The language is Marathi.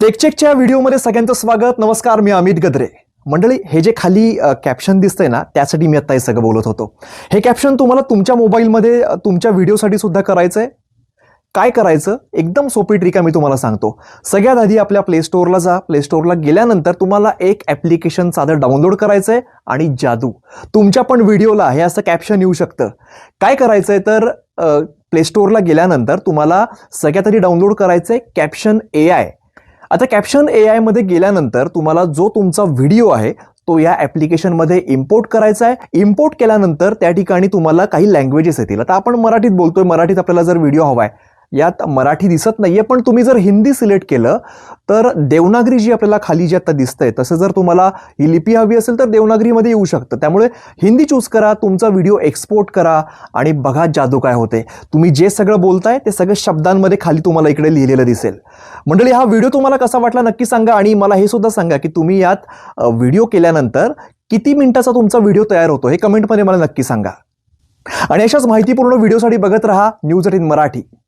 टेकचेकच्या व्हिडिओमध्ये सगळ्यांचं स्वागत. नमस्कार, मी अमित गद्रे. मंडळी, हे जे खाली कॅप्शन दिसतंय ना, त्यासाठी मी आता हे सगळं बोलत होतो. हे कॅप्शन तुम्हाला तुमच्या मोबाईलमध्ये तुमच्या व्हिडिओसाठी सुद्धा करायचंय. काय करायचं? एकदम सोपी ट्रिक आहे, मी तुम्हाला सांगतो. सगळ्यात आधी आपल्या प्ले स्टोअरला जा. प्ले स्टोअरला गेल्यानंतर तुम्हाला एक ॲप्लिकेशन साधं डाउनलोड करायचंय आणि जादू, तुमच्या पण व्हिडिओला हे असं कॅप्शन येऊ शकतं. काय करायचंय तर प्ले स्टोअरला गेल्यानंतर तुम्हाला सगळ्यात आधी डाउनलोड करायचंय कॅप्शन AI. आता कॅप्शन AI मध्ये गेल्यानंतर तुम्हाला जो तुमचा व्हिडिओ आहे तो या ॲप्लिकेशनमध्ये इम्पोर्ट करायचा आहे. इम्पोर्ट केल्यानंतर त्या ठिकाणी तुम्हाला काही लँग्वेजेस येतील. आता आपण मराठीत बोलतोय, मराठीत आपल्याला जर व्हिडिओ हवा आहे, यात मराठी दिसत नाहीये, पण तुम्ही जर हिंदी सिलेक्ट केलं तर देवनागरी जी आपल्याला खाली जे आता दिसतंय, तसं जर तुम्हाला ही लिपी हवी असेल तर देवनागरीमध्ये येऊ शकतं. त्यामुळे हिंदी चूज करा, तुमचा व्हिडिओ एक्सपोर्ट करा आणि बघा जादू काय होते. तुम्ही जे सगळं बोलताय ते सगळं शब्दांमध्ये खाली तुम्हाला इकडे लिहिलेलं दिसेल. मंडळी, हा व्हिडिओ तुम्हाला कसा वाटला नक्की सांगा आणि मला हे सुद्धा सांगा की तुम्ही यात व्हिडिओ केल्यानंतर किती मिनिटाचा तुमचा व्हिडिओ तयार होतो, हे कमेंटमध्ये मला नक्की सांगा. आणि अशाच माहितीपूर्ण व्हिडिओसाठी बघत राहा न्यूज 18 मराठी.